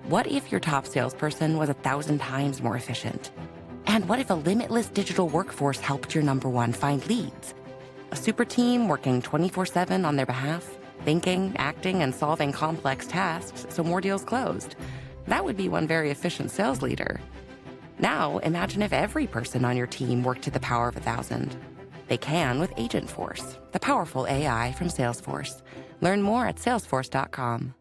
What if your top salesperson was 1,000 times more efficient? And what if a limitless digital workforce helped your number one find leads? A super team working 24/7 on their behalf, thinking, acting, and solving complex tasks so more deals closed. That would be one very efficient sales leader. Now, imagine if every person on your team worked to the power of 1,000. They can with Agentforce, the powerful AI from Salesforce. Learn more at salesforce.com.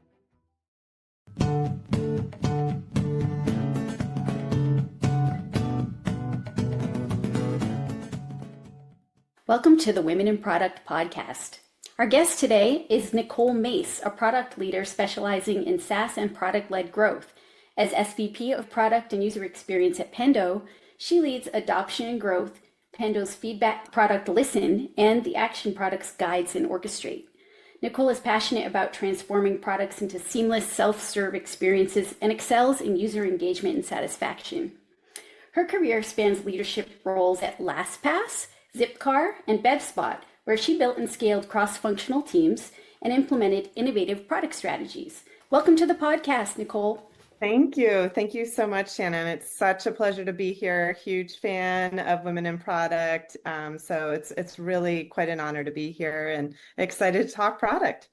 Welcome to the Women in Product podcast. Our guest today is Nichole Mace, a product leader specializing in SaaS and product-led growth. As SVP of Product and User Experience at Pendo, she leads adoption and growth, Pendo's feedback product Listen, and the Action Products Guides and Orchestrate. Nichole is passionate about transforming products into seamless self-serve experiences and excels in user engagement and satisfaction. Her career spans leadership roles at LastPass, ZipCar, and BevSpot, where she built and scaled cross-functional teams and implemented innovative product strategies. Welcome to the podcast, Nichole. Thank you. Thank you so much, Shannon. It's such a pleasure to be here. Huge fan of Women in Product. So it's really quite an honor to be here and excited to talk product.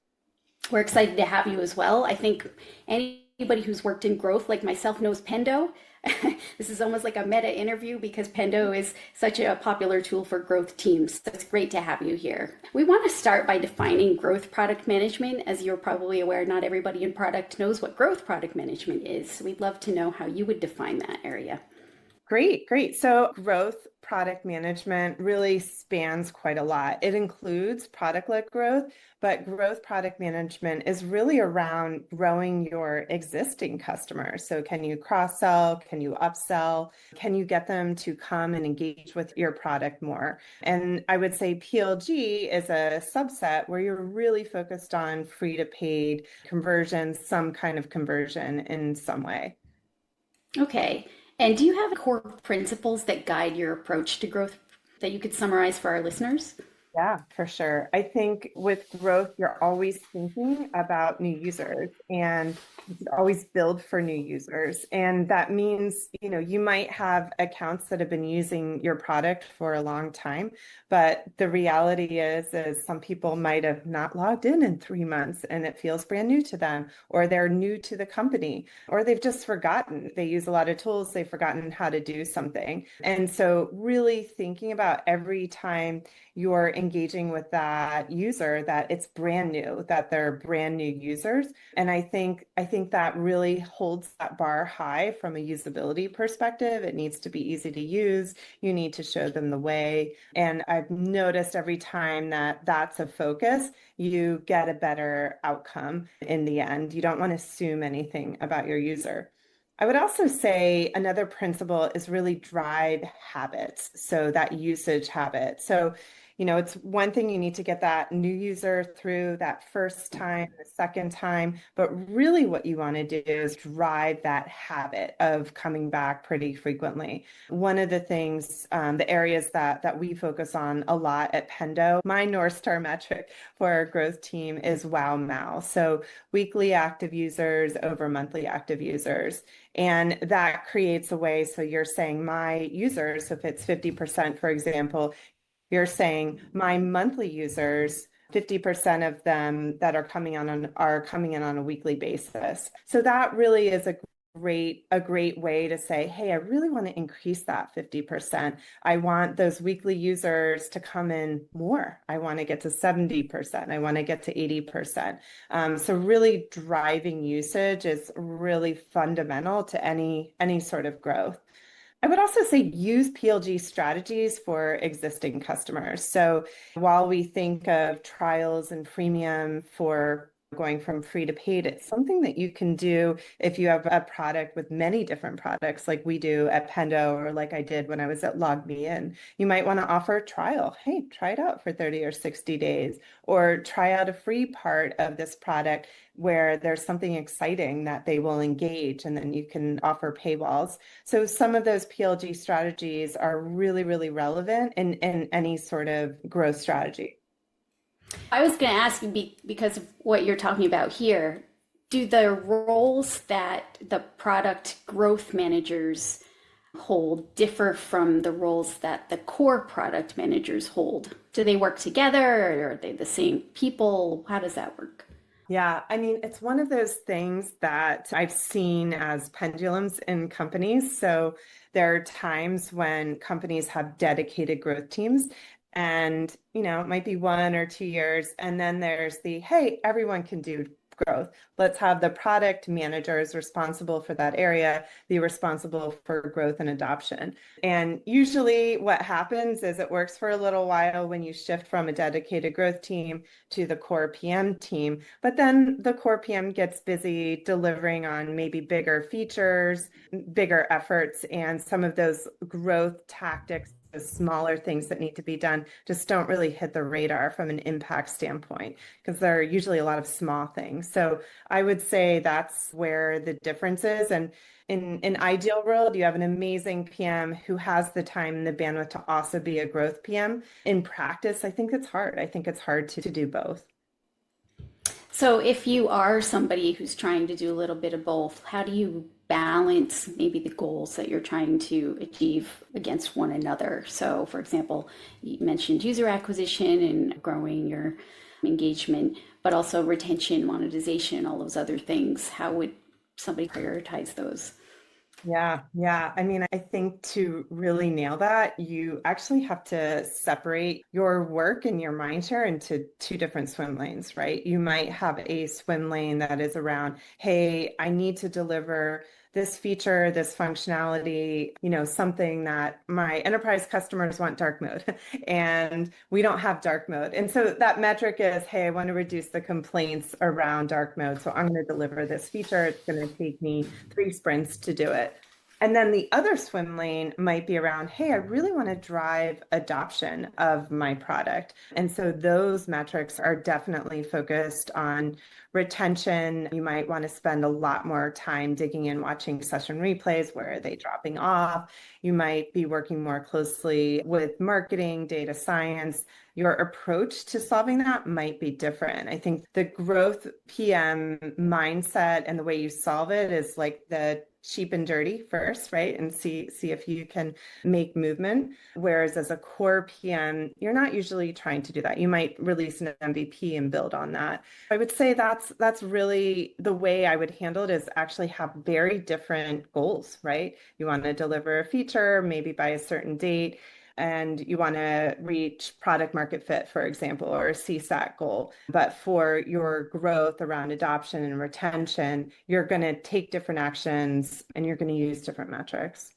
We're excited to have you as well. I think anybody who's worked in growth like myself knows Pendo. This is almost like a meta interview because Pendo is such a popular tool for growth teams. So it's great to have you here. We want to start by defining growth product management. As you're probably aware, not everybody in product knows what growth product management is. So we'd love to know how you would define that area. Great. So growth product management really spans quite a lot. It includes product-led growth, but growth product management is really around growing your existing customers. So can you cross-sell? Can you upsell? Can you get them to come and engage with your product more? And I would say PLG is a subset where you're really focused on free to paid conversions, some kind of conversion in some way. Okay. And do you have core principles that guide your approach to growth that you could summarize for our listeners? Yeah, for sure. I think with growth, you're always thinking about new users and you should always build for new users. And that means, you might have accounts that have been using your product for a long time, but the reality is some people might have not logged in 3 months and it feels brand new to them, or they're new to the company, or they've just forgotten. They use a lot of tools, they've forgotten how to do something. And so really thinking about every time you're engaging with that user that it's brand new, that they're brand new users. And I think that really holds that bar high from a usability perspective. It needs to be easy to use. You need to show them the way. And I've noticed every time that that's a focus, you get a better outcome in the end. You don't want to assume anything about your user. I would also say another principle is really drive habits. So that usage habit. So it's one thing you need to get that new user through that first time, the second time, but really what you want to do is drive that habit of coming back pretty frequently. One of the things, the areas that we focus on a lot at Pendo, my North Star metric for our growth team is wow MAU. So weekly active users over monthly active users. And that creates a way, so you're saying my users, if it's 50%, for example, you're saying my monthly users, 50% of them that are coming in on a weekly basis. So that really is a great way to say, hey, I really want to increase that 50%. I want those weekly users to come in more. I want to get to 70%. I want to get to 80%. So really driving usage is really fundamental to any sort of growth. I would also say use PLG strategies for existing customers. So while we think of trials and freemium for going from free to paid, it's something that you can do if you have a product with many different products like we do at Pendo, or like I did when I was at LogMeIn. You might want to offer a trial. Hey, try it out for 30 or 60 days, or try out a free part of this product where there's something exciting that they will engage, and then you can offer paywalls. So some of those PLG strategies are really, really relevant in any sort of growth strategy. I was going to ask you, because of what you're talking about here, Do the roles that the product growth managers hold differ from the roles that the core product managers hold? Do they work together, or are they the same people? How does that work? Yeah, I mean, it's one of those things that I've seen as pendulums in companies. So there are times when companies have dedicated growth teams, and it might be 1 or 2 years, and then there's the, hey, everyone can do growth. Let's have the product managers responsible for that area be responsible for growth and adoption. And usually what happens is it works for a little while when you shift from a dedicated growth team to the core PM team, but then the core PM gets busy delivering on maybe bigger features, bigger efforts, and some of those growth tactics, the smaller things that need to be done, just don't really hit the radar from an impact standpoint because there are usually a lot of small things. So I would say that's where the difference is. And in an ideal world, you have an amazing PM who has the time and the bandwidth to also be a growth PM. In practice, I think it's hard. I think it's hard to do both. So if you are somebody who's trying to do a little bit of both, how do you balance maybe the goals that you're trying to achieve against one another? So for example, you mentioned user acquisition and growing your engagement, but also retention, monetization, all those other things. How would somebody prioritize those? Yeah. I mean, I think to really nail that, you actually have to separate your work and your mind share into two different swim lanes, right? You might have a swim lane that is around, hey, I need to deliver this feature, this functionality, something that my enterprise customers want dark mode, and we don't have dark mode. And so that metric is, hey, I want to reduce the complaints around dark mode. So I'm going to deliver this feature. It's going to take me 3 sprints to do it. And then the other swim lane might be around, hey, I really want to drive adoption of my product. And so those metrics are definitely focused on retention. You might want to spend a lot more time digging in, watching session replays. Where are they dropping off? You might be working more closely with marketing, data science. Your approach to solving that might be different. I think the growth PM mindset and the way you solve it is like the cheap and dirty first, right? And see if you can make movement. Whereas as a core PM, you're not usually trying to do that. You might release an MVP and build on that. I would say that's really the way I would handle it, is actually have very different goals, right? You want to deliver a feature maybe by a certain date, and you want to reach product market fit, for example, or a CSAT goal. But for your growth around adoption and retention, you're going to take different actions and you're going to use different metrics.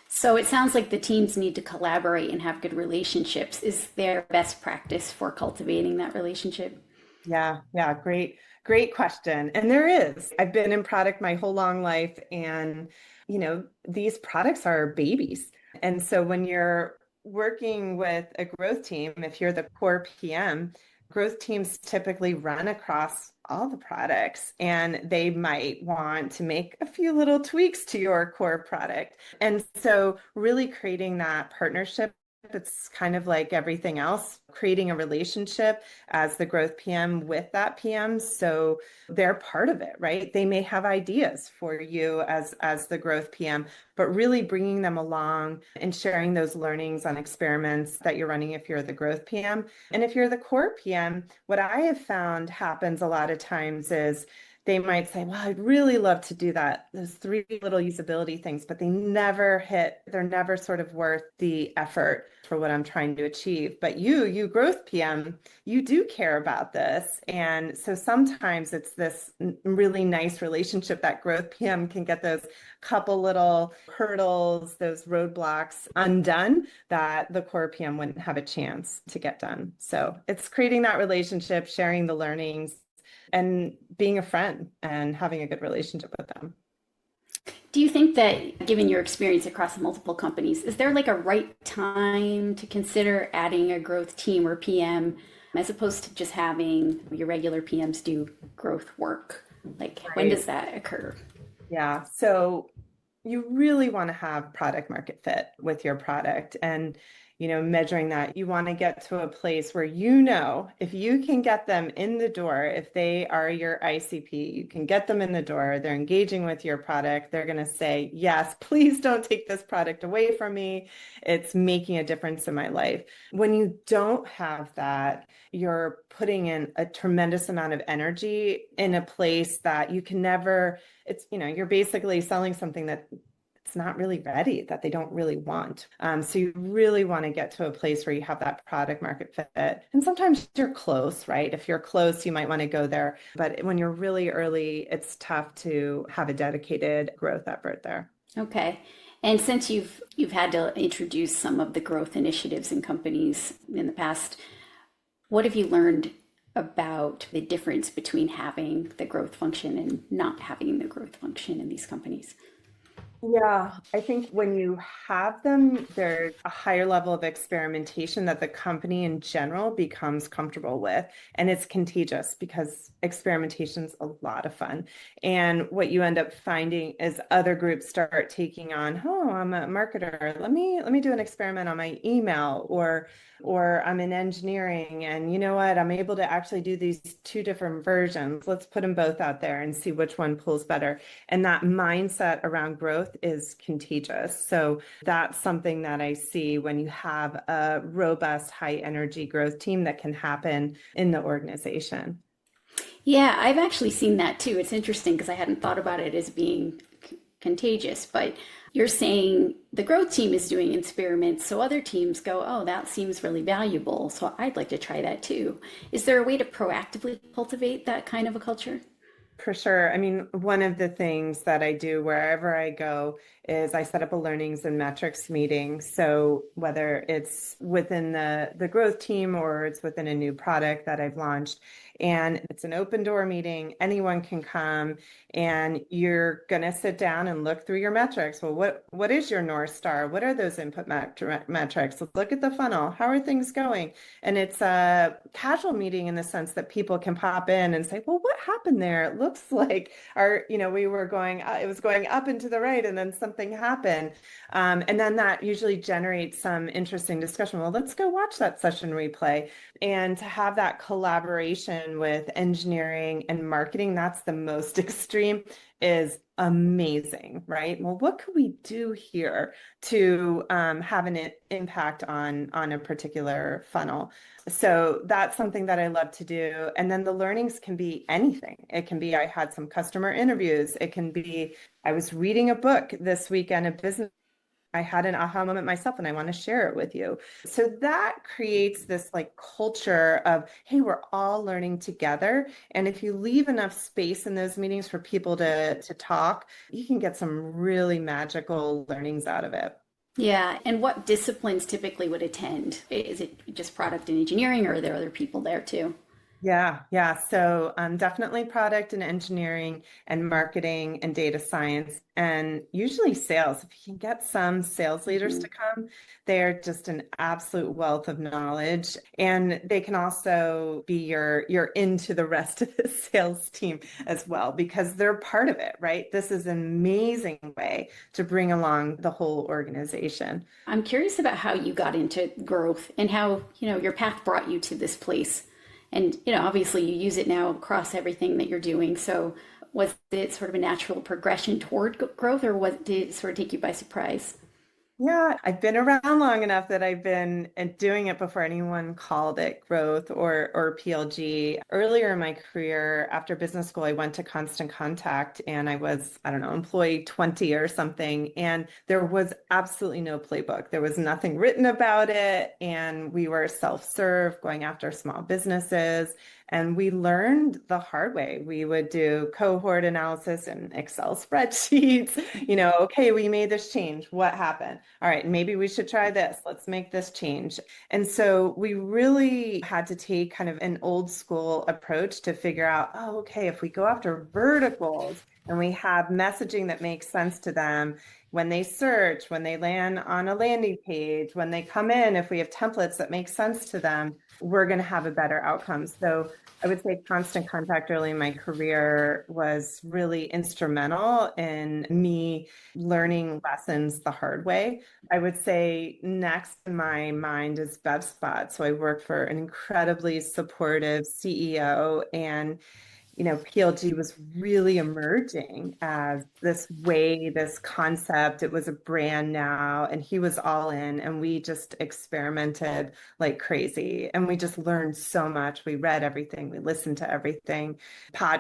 So it sounds like the teams need to collaborate and have good relationships. Is there best practice for cultivating that relationship? Yeah, great question. And there is. I've been in product my whole long life, and these products are babies. And so when you're working with a growth team, if you're the core PM, growth teams typically run across all the products, and they might want to make a few little tweaks to your core product. And so really creating that partnership, it's kind of like everything else, creating a relationship as the growth PM with that PM. So they're part of it, right? They may have ideas for you as the growth PM, but really bringing them along and sharing those learnings on experiments that you're running if you're the growth PM. And if you're the core PM, what I have found happens a lot of times is they might say, well, I'd really love to do that, those 3 little usability things, but they're never sort of worth the effort for what I'm trying to achieve. But you growth PM, you do care about this. And so sometimes it's this really nice relationship that growth PM can get those couple little hurdles, those roadblocks undone that the core PM wouldn't have a chance to get done. So it's creating that relationship, sharing the learnings, and being a friend and having a good relationship with them. Do you think that, given your experience across multiple companies, is there like a right time to consider adding a growth team or PM as opposed to just having your regular PMs do growth work? Like, right. When does that occur? Yeah. So you really want to have product market fit with your product. And measuring that. You want to get to a place where, if you can get them in the door, if they are your ICP, you can get them in the door, they're engaging with your product, they're going to say, yes, please don't take this product away from me. It's making a difference in my life. When you don't have that, you're putting in a tremendous amount of energy in a place that you can never, you're basically selling something that it's not really ready, that they don't really want. So you really want to get to a place where you have that product market fit. And sometimes you're close, right? If you're close, you might want to go there. But when you're really early, it's tough to have a dedicated growth effort there. Okay. And since you've had to introduce some of the growth initiatives in companies in the past, what have you learned about the difference between having the growth function and not having the growth function in these companies? Yeah, I think when you have them, there's a higher level of experimentation that the company in general becomes comfortable with. And it's contagious because experimentation's a lot of fun. And what you end up finding is other groups start taking on, oh, I'm a marketer. Let me do an experiment on my email, or I'm in engineering, and you know what? I'm able to actually do these two different versions. Let's put them both out there and see which one pulls better. And that mindset around growth is contagious. So that's something that I see when you have a robust, high energy growth team that can happen in the organization. Yeah, I've actually seen that too. It's interesting because I hadn't thought about it as being contagious, but you're saying the growth team is doing experiments, so other teams go, oh, that seems really valuable, so I'd like to try that too. Is there a way to proactively cultivate that kind of a culture? For sure. I mean, one of the things that I do wherever I go is I set up a learnings and metrics meeting. So whether it's within the growth team or it's within a new product that I've launched, and it's an open door meeting, anyone can come, and you're going to sit down and look through your metrics. Well, what is your North Star? What are those input metrics? Look at the funnel. How are things going? And it's a casual meeting in the sense that people can pop in and say, well, what happened there? It looks like we were going, it was going up and to the right, and then something happened. And then that usually generates some interesting discussion. Well, let's go watch that session replay. And to have that collaboration with engineering and marketing, that's the most extreme, is amazing, right? Well, what could we do here to have an impact on a particular funnel? So that's something that I love to do. And then the learnings can be anything. It can be I had some customer interviews. It can be I was reading a book this weekend, a business. I had an aha moment myself and I want to share it with you. So that creates this like culture of, hey, we're all learning together. And if you leave enough space in those meetings for people to talk, you can get some really magical learnings out of it. Yeah, and what disciplines typically would attend? Is it just product and engineering, or are there other people there too? Yeah. So definitely product and engineering and marketing and data science, and usually sales. If you can get some sales leaders to come, they're just an absolute wealth of knowledge. And they can also be your into the rest of the sales team as well, because they're part of it, right? This is an amazing way to bring along the whole organization. I'm curious about how you got into growth and how, your path brought you to this place. And, obviously you use it now across everything that you're doing. So was it sort of a natural progression toward growth, or did it sort of take you by surprise? Yeah, I've been around long enough that I've been doing it before anyone called it growth or PLG. Earlier in my career, after business school, I went to Constant Contact and I was, I don't know, employee 20 or something. And there was absolutely no playbook. There was nothing written about it. And we were self-serve, going after small businesses. And we learned the hard way. We would do cohort analysis and Excel spreadsheets. Okay, we made this change. What happened? All right, maybe we should try this. Let's make this change. And so we really had to take kind of an old school approach to figure out, oh, okay, if we go after verticals, and we have messaging that makes sense to them when they search, when they land on a landing page, when they come in, if we have templates that make sense to them, we're going to have a better outcome. So I would say constant contact early in my career was really instrumental in me learning lessons the hard way. I would say next in my mind is BevSpot. So I worked for an incredibly supportive CEO, and PLG was really emerging as this way, this concept. It was a brand now, and he was all in, and we just experimented like crazy. And we just learned so much. We read everything, we listened to everything,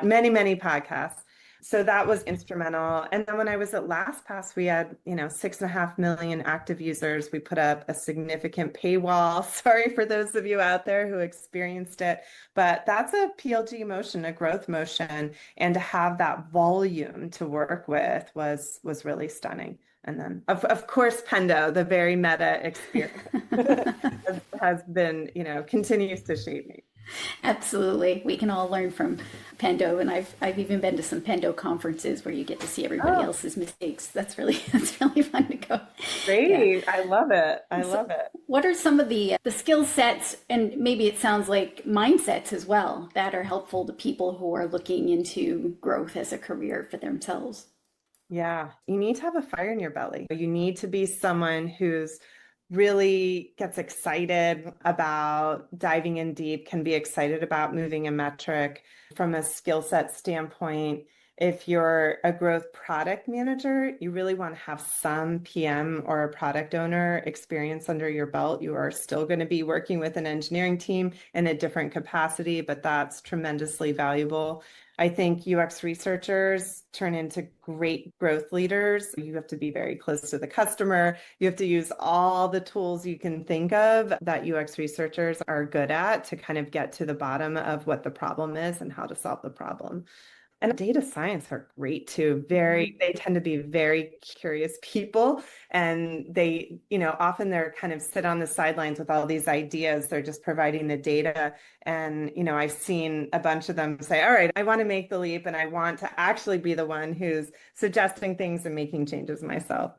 many podcasts. So that was instrumental. And then when I was at LastPass, we had, 6.5 million active users. We put up a significant paywall. Sorry for those of you out there who experienced it, but that's a PLG motion, a growth motion. And to have that volume to work with was really stunning. And then, of course, Pendo, the very meta experience has been, continues to shape me. Absolutely. We can all learn from Pendo, and I've even been to some Pendo conferences where you get to see everybody else's mistakes. That's really fun to go. Great. Yeah. I love it. I love it. What are some of the skill sets, and maybe it sounds like mindsets as well, that are helpful to people who are looking into growth as a career for themselves? Yeah, you need to have a fire in your belly. You need to be someone who's really gets excited about diving in deep, can be excited about moving a metric from a skill set standpoint. If you're a growth product manager, you really want to have some PM or a product owner experience under your belt. You are still going to be working with an engineering team in a different capacity, but that's tremendously valuable. I think UX researchers turn into great growth leaders. You have to be very close to the customer. You have to use all the tools you can think of that UX researchers are good at to kind of get to the bottom of what the problem is and how to solve the problem. And data science are great too. They tend to be very curious people, and they, often they're kind of sit on the sidelines with all these ideas. They're just providing the data. And, I've seen a bunch of them say, all right, I want to make the leap and I want to actually be the one who's suggesting things and making changes myself.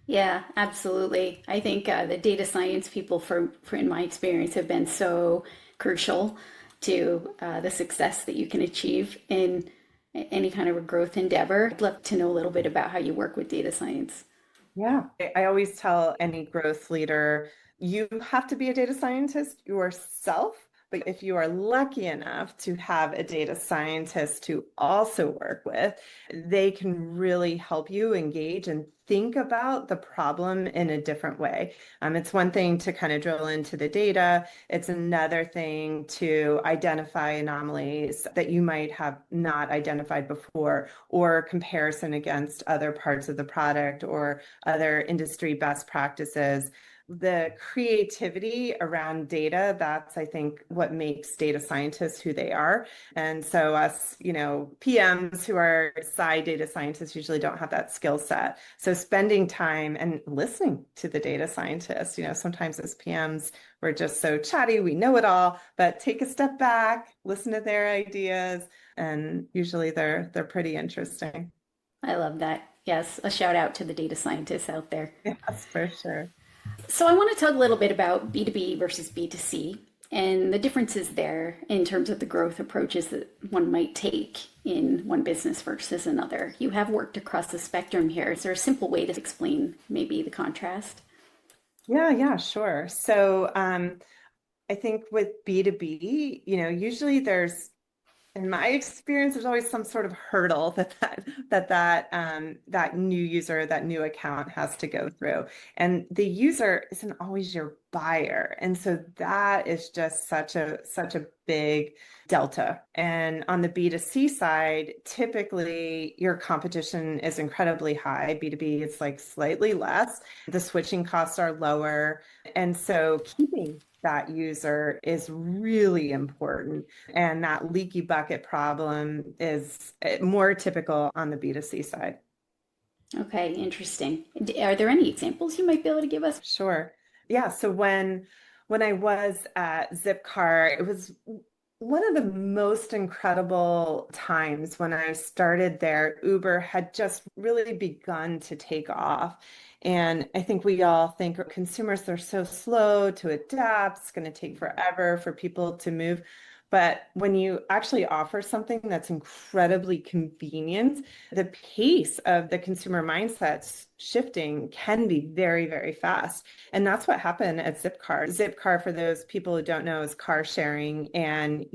Yeah, absolutely. I think the data science people, in my experience, have been so crucial to the success that you can achieve in any kind of a growth endeavor. I'd love to know a little bit about how you work with data science. Yeah, I always tell any growth leader, you have to be a data scientist yourself. But if you are lucky enough to have a data scientist to also work with, they can really help you engage and think about the problem in a different way. It's one thing to kind of drill into the data. It's another thing to identify anomalies that you might have not identified before, or comparison against other parts of the product or other industry best practices. The creativity around data, that's, I think, what makes data scientists who they are. And so us, PMs who are side data scientists usually don't have that skill set. So spending time and listening to the data scientists, sometimes as PMs, we're just so chatty, we know it all, but take a step back, listen to their ideas, and usually they're pretty interesting. I love that. Yes, a shout out to the data scientists out there. Yes, for sure. So I want to talk a little bit about B2B versus B2C and the differences there in terms of the growth approaches that one might take in one business versus another. You have worked across the spectrum here. Is there a simple way to explain maybe the contrast? Yeah, sure. So I think with B2B, usually in my experience, there's always some sort of hurdle that new user, that new account has to go through. And the user isn't always your buyer. And so that is just such a big delta. And on the B2C side, typically your competition is incredibly high. B2B is like slightly less. The switching costs are lower. And so keeping that user is really important. And that leaky bucket problem is more typical on the B2C side. Okay, interesting. Are there any examples you might be able to give us? Sure. Yeah. So when I was at ZipCar, it was One of the most incredible times when I started there, Uber had just really begun to take off. And I think we all think consumers are so slow to adapt. It's going to take forever for people to move. But when you actually offer something that's incredibly convenient, the pace of the consumer mindsets shifting can be very, very fast. And that's what happened at ZipCar. ZipCar, for those people who don't know, is car sharing. And,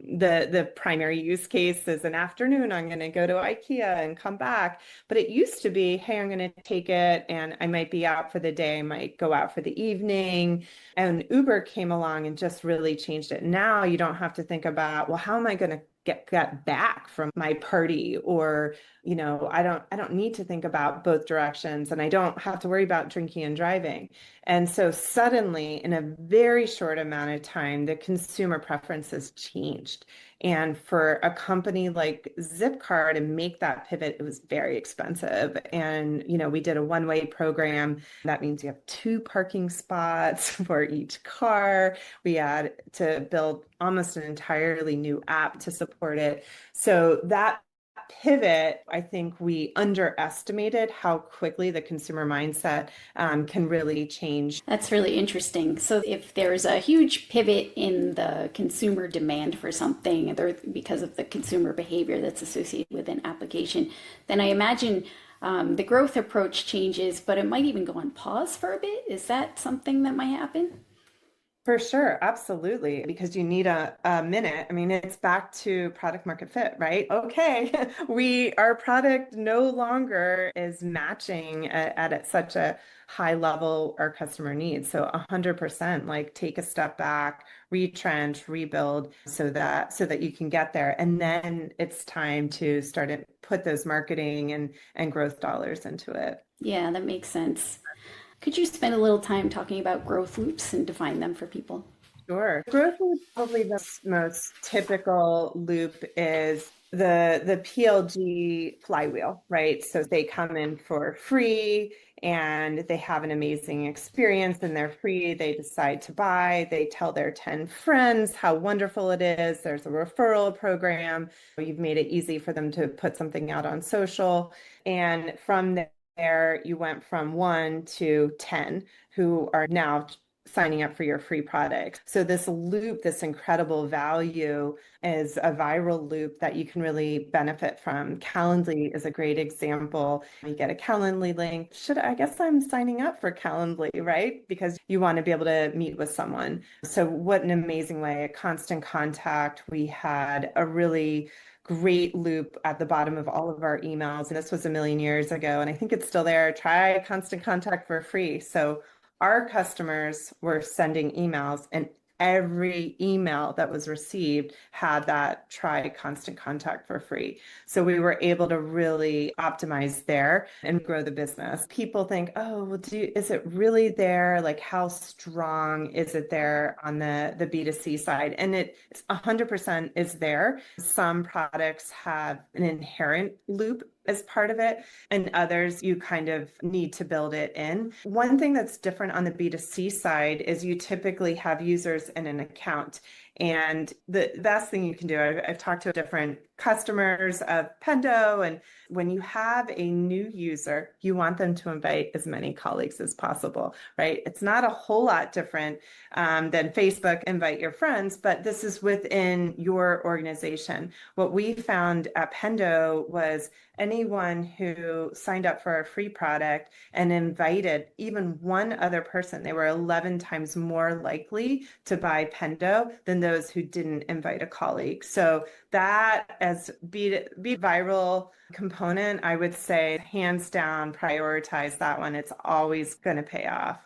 the primary use case is an afternoon, I'm going to go to IKEA and come back. But it used to be, hey, I'm going to take it and I might be out for the day. I might go out for the evening. And Uber came along and just really changed it. Now you don't have to think about, well, how am I going to get back from my party? Or, I don't need to think about both directions, and I don't have to worry about drinking and driving. And so suddenly, in a very short amount of time, the consumer preferences changed. And for a company like ZipCar to make that pivot, it was very expensive. And, we did a one-way program. That means you have 2 parking spots for each car. We had to build almost an entirely new app to support it. So that pivot, I think we underestimated how quickly the consumer mindset can really change. That's really interesting. So if there's a huge pivot in the consumer demand for something because of the consumer behavior that's associated with an application, then I imagine the growth approach changes, but it might even go on pause for a bit. Is that something that might happen? For sure, absolutely, because you need a minute. I mean, it's back to product market fit, right? Okay, our product no longer is matching at such a high level our customer needs. So 100%, like take a step back, retrench, rebuild so that you can get there. And then it's time to put those marketing and growth dollars into it. Yeah, that makes sense. Could you spend a little time talking about growth loops and define them for people? Sure. Growth loop, probably the most typical loop is the PLG flywheel, right? So they come in for free and they have an amazing experience and they're free. They decide to buy. They tell their 10 friends how wonderful it is. There's a referral program. You've made it easy for them to put something out on social. And from there, you went from 1 to 10 who are now signing up for your free product. So this loop, this incredible value is a viral loop that you can really benefit from. Calendly is a great example. You get a Calendly link. I guess I'm signing up for Calendly, right? Because you want to be able to meet with someone. So what an amazing way. At Constant Contact, we had a really great loop at the bottom of all of our emails. And this was a million years ago. And I think it's still there. Try Constant Contact for free. So our customers were sending emails, and every email that was received had that try Constant Contact for free. So we were able to really optimize there and grow the business. People think, oh, well, is it really there? Like, how strong is it there on the B2C side? And it's 100% is there. Some products have an inherent loop as part of it, and others you kind of need to build it in. One thing that's different on the B2C side is you typically have users in an account. And the best thing you can do, I've talked to different customers of Pendo, and when you have a new user, you want them to invite as many colleagues as possible, right? It's not a whole lot different than Facebook, invite your friends, but this is within your organization. What we found at Pendo was anyone who signed up for a free product and invited even one other person, they were 11 times more likely to buy Pendo than those who didn't invite a colleague. So that as be viral component, I would say hands down, prioritize that one. It's always going to pay off.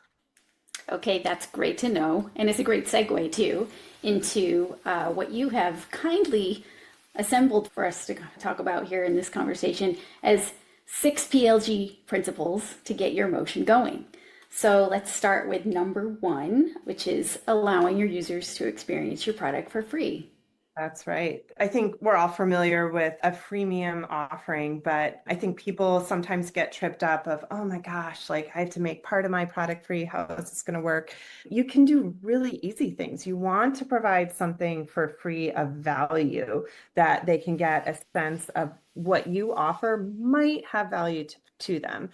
Okay, that's great to know. And it's a great segue too into what you have kindly assembled for us to talk about here in this conversation as 6 PLG principles to get your motion going. So let's start with number 1, which is allowing your users to experience your product for free. That's right. I think we're all familiar with a freemium offering, but I think people sometimes get tripped up of, oh my gosh, like I have to make part of my product free. How is this going to work? You can do really easy things. You want to provide something for free of value that they can get a sense of what you offer might have value to them.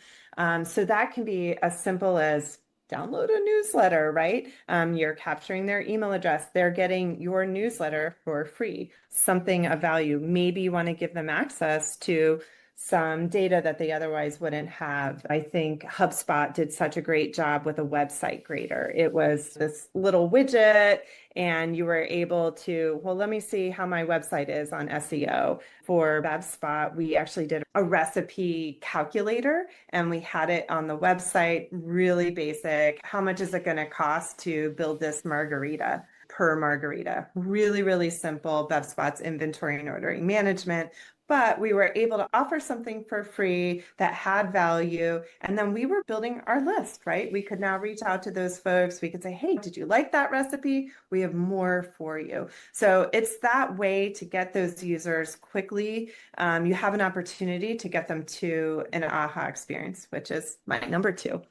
So that can be as simple as download a newsletter, right? You're capturing their email address. They're getting your newsletter for free, something of value. Maybe you want to give them access to some data that they otherwise wouldn't have. I think HubSpot did such a great job with a website grader. It was this little widget, and you were able to, well, let me see how my website is on SEO. For HubSpot, we actually did a recipe calculator, and we had it on the website, really basic. How much is it going to cost to build this margarita? Per margarita. Really, really simple. HubSpot's inventory and ordering management. But we were able to offer something for free that had value. And then we were building our list, right? We could now reach out to those folks. We could say, hey, did you like that recipe? We have more for you. So it's that way to get those users quickly. You have an opportunity to get them to an aha experience, which is my number two.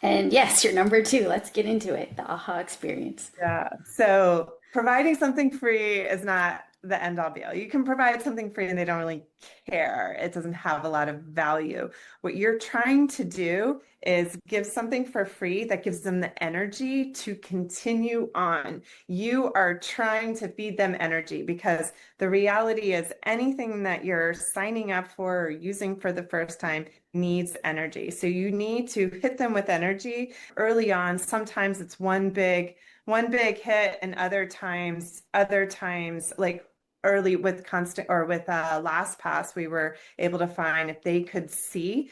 And yes, your number two. Let's get into it. The aha experience. Yeah. So providing something free is not the end all be all. You can provide something free and they don't really care. It doesn't have a lot of value. What you're trying to do is give something for free that gives them the energy to continue on. You are trying to feed them energy, because the reality is anything that you're signing up for or using for the first time needs energy. So you need to hit them with energy early on. Sometimes it's one big hit, and other times like early with constant or with LastPass, we were able to find if they could see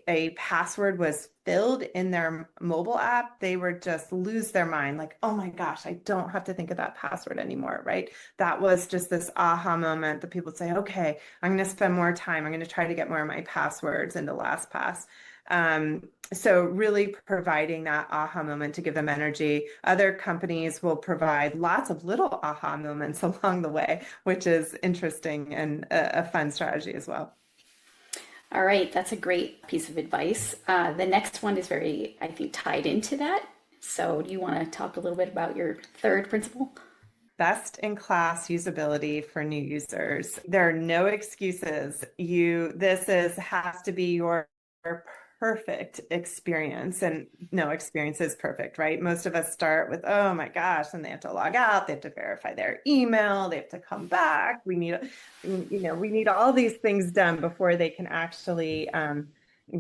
a password was filled in their mobile app, they would just lose their mind. Like, oh my gosh, I don't have to think of that password anymore, right? That was just this aha moment that people say, okay, I'm going to spend more time. I'm going to try to get more of my passwords into LastPass. So really providing that aha moment to give them energy. Other companies will provide lots of little aha moments along the way, which is interesting and a fun strategy as well. All right, that's a great piece of advice. The next one is very, I think, tied into that. So do you want to talk a little bit about your third principle? Best in class usability for new users. There are no excuses. Has to be your perfect experience, and no experience is perfect, right? Most of us start with, oh my gosh, and they have to log out, they have to verify their email, they have to come back. We need all these things done before they can actually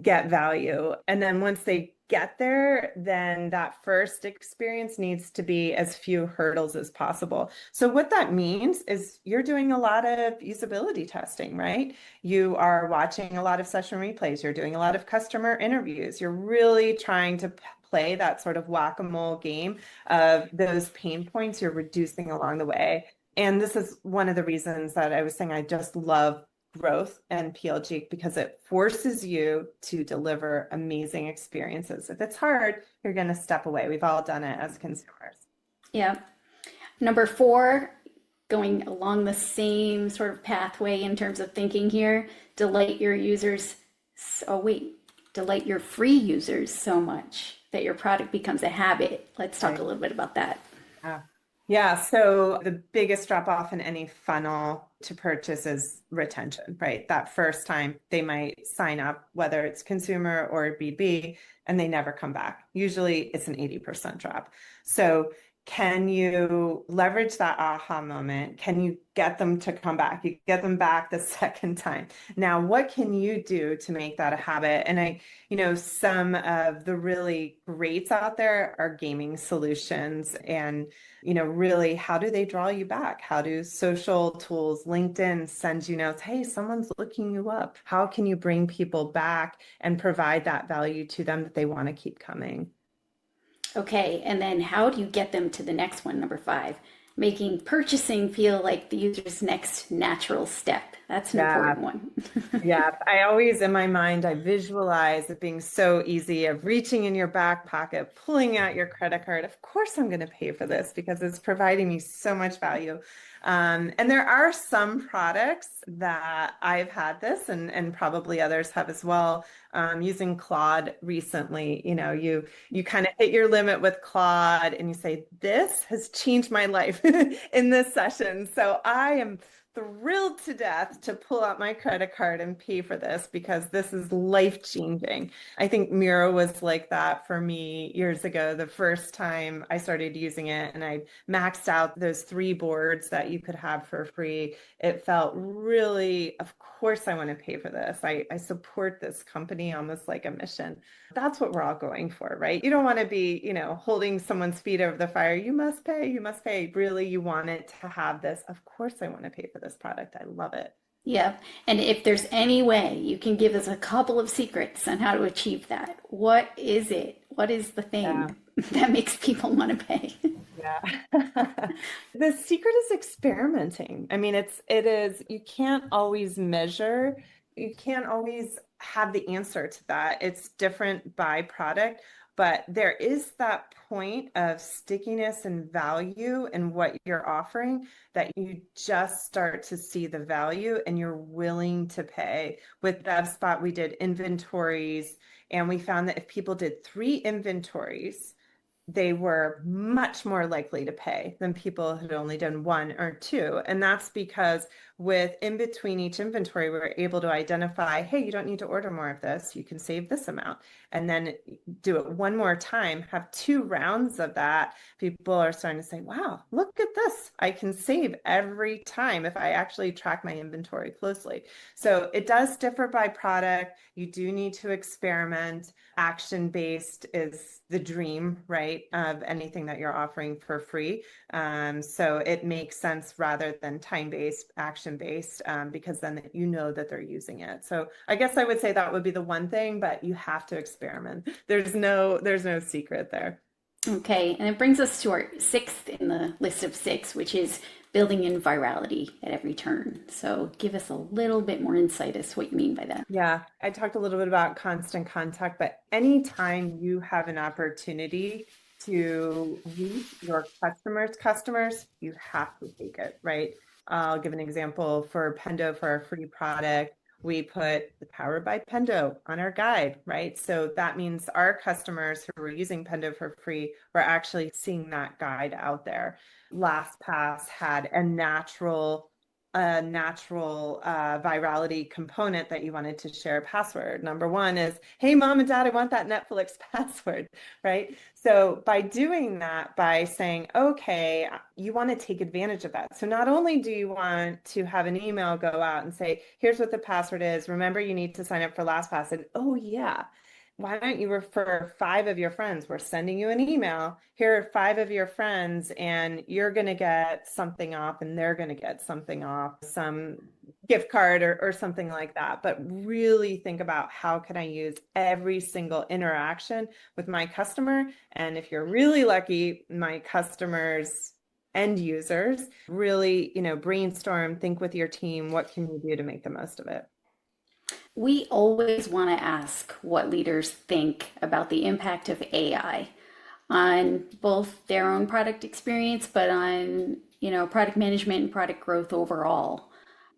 get value. And then once they get there, then that first experience needs to be as few hurdles as possible. So what that means is you're doing a lot of usability testing, right? You are watching a lot of session replays. You're doing a lot of customer interviews. You're really trying to play that sort of whack-a-mole game of those pain points you're reducing along the way. And this is one of the reasons that I was saying I just love growth and PLG, because it forces you to deliver amazing experiences. If it's hard, you're going to step away. We've all done it as consumers. Yeah. Number four, going along the same sort of pathway in terms of thinking here, delight your users. Delight your free users so much that your product becomes a habit. Let's talk a little bit about that. Yeah, so the biggest drop off in any funnel to purchase is retention, right? That first time they might sign up, whether it's consumer or B2B, and they never come back. Usually it's an 80% drop. So can you leverage that aha moment? Can you get them to come back? You get them back the second time. Now, what can you do to make that a habit? And some of the really greats out there are gaming solutions. And, really, how do they draw you back? How do social tools, LinkedIn send you notes? Hey, someone's looking you up. How can you bring people back and provide that value to them that they want to keep coming? Okay, and then how do you get them to the next one, number five? Making purchasing feel like the user's next natural step. That's an Yeah. important one. Yeah, I always, in my mind, I visualize it being so easy of reaching in your back pocket, pulling out your credit card. Of course, I'm going to pay for this because it's providing me so much value. And there are some products that I've had this, and probably others have as well. Using Claude recently, you kind of hit your limit with Claude, and you say, "This has changed my life in this session." So I am thrilled to death to pull out my credit card and pay for this because this is life changing. I think Miro was like that for me years ago, the first time I started using it, and I maxed out those 3 boards that you could have for free. It felt really, of course, I want to pay for this. I support this company almost like a mission. That's what we're all going for, right? You don't want to be, holding someone's feet over the fire. You must pay, you must pay. Really, you want it to have this. Of course, I want to pay for this product. I love it. Yep. And if there's any way you can give us a couple of secrets on how to achieve that, what is it? What is the Yeah. thing that makes people want to pay? Yeah. The secret is experimenting. I mean, it is, you can't always measure, you can't always have the answer to that. It's different by product, but there is that point of stickiness and value in what you're offering that you just start to see the value and you're willing to pay. With DevSpot, we did inventories, and we found that if people did 3 inventories, they were much more likely to pay than people who had only done 1 or 2. And that's because with in between each inventory, we were able to identify, hey, you don't need to order more of this. You can save this amount. And then do it one more time, have 2 rounds of that. People are starting to say, wow, look at this. I can save every time if I actually track my inventory closely. So it does differ by product. You do need to experiment. Action-based is the dream, right, of anything that you're offering for free. So it makes sense rather than time-based, action-based, because then you know that they're using it. So I guess I would say that would be the one thing, but you have to experiment. There's no secret there. Okay, and it brings us to our 6th in the list of 6, which is building in virality at every turn. So give us a little bit more insight as to what you mean by that. Yeah, I talked a little bit about constant contact, but anytime you have an opportunity to reach your customers, you have to take it, right? I'll give an example for Pendo for our free product. We put the Powered by Pendo on our guide, right? So that means our customers who are using Pendo for free are actually seeing that guide out there. LastPass had a natural virality component that you wanted to share a password. Number 1 is, hey, mom and dad, I want that Netflix password, right? So by doing that, by saying, okay, you want to take advantage of that. So not only do you want to have an email go out and say, here's what the password is. Remember, you need to sign up for LastPass. And oh, yeah, why don't you refer 5 of your friends? We're sending you an email. Here are 5 of your friends, and you're going to get something off, and they're going to get something off, some gift card or something like that. But really think about how can I use every single interaction with my customer? And if you're really lucky, my customers end users, really, brainstorm, think with your team, what can you do to make the most of it? We always want to ask what leaders think about the impact of AI on both their own product experience, but on, product management and product growth overall.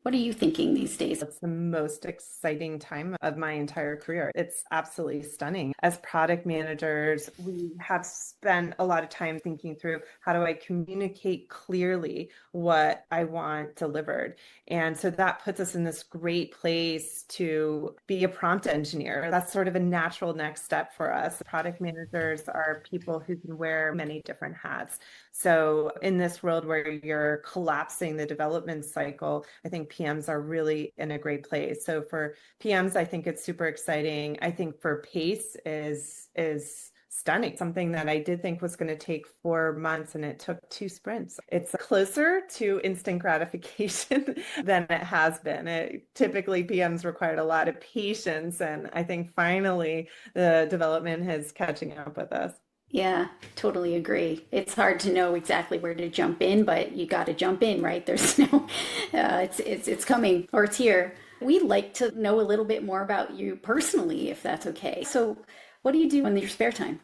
What are you thinking these days? It's the most exciting time of my entire career. It's absolutely stunning. As product managers, we have spent a lot of time thinking through how do I communicate clearly what I want delivered. And so that puts us in this great place to be a prompt engineer. That's sort of a natural next step for us. Product managers are people who can wear many different hats. So in this world where you're collapsing the development cycle, I think PMs are really in a great place. So for PMs, I think it's super exciting. I think for pace is stunning. Something that I did think was going to take 4 months, and it took 2 sprints. It's closer to instant gratification than it has been. Typically, PMs required a lot of patience, and I think finally the development is catching up with us. Yeah, totally agree. It's hard to know exactly where to jump in, but you got to jump in, right? There's no, it's coming or it's here. We'd like to know a little bit more about you personally, if that's okay. So, what do you do in your spare time?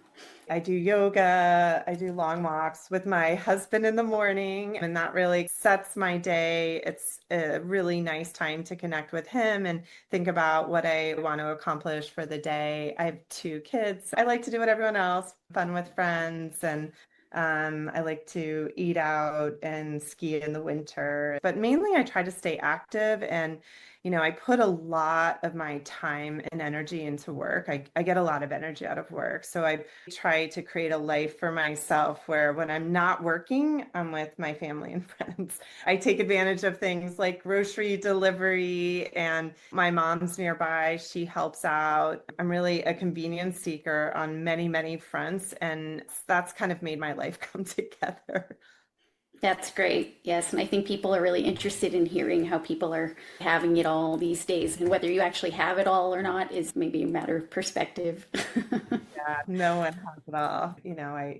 I do yoga, I do long walks with my husband in the morning, and that really sets my day. It's a really nice time to connect with him and think about what I want to accomplish for the day. I have two kids. I like to do what everyone else, fun with friends, and I like to eat out and ski in the winter. But mainly I try to stay active and I put a lot of my time and energy into work. I get a lot of energy out of work. So I try to create a life for myself where when I'm not working, I'm with my family and friends. I take advantage of things like grocery delivery, and my mom's nearby. She helps out. I'm really a convenience seeker on many, many fronts. And that's kind of made my life come together. That's great. Yes. And I think people are really interested in hearing how people are having it all these days. And whether you actually have it all or not is maybe a matter of perspective. Yeah, no one has it all.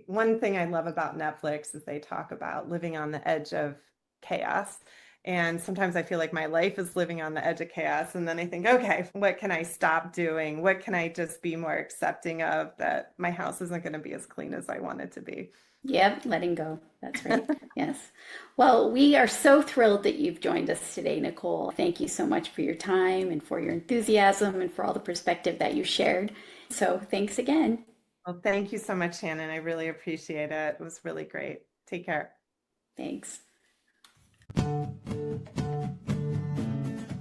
One thing I love about Netflix is they talk about living on the edge of chaos. And sometimes I feel like my life is living on the edge of chaos. And then I think, okay, what can I stop doing? What can I just be more accepting of, that my house isn't going to be as clean as I want it to be? Yep, letting go. That's right. Yes. Well, we are so thrilled that you've joined us today, Nichole. Thank you so much for your time and for your enthusiasm and for all the perspective that you shared. So thanks again. Well, thank you so much, Shannon. I really appreciate it. It was really great. Take care. Thanks.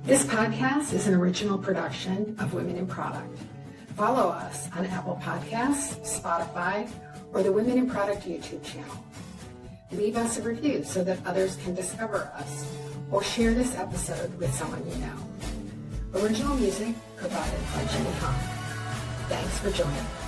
This podcast is an original production of Women in Product. Follow us on Apple Podcasts, Spotify, or the Women in Product YouTube channel. Leave us a review so that others can discover us, or share this episode with someone you know. Original music provided by Jimmy Hahn. Thanks for joining.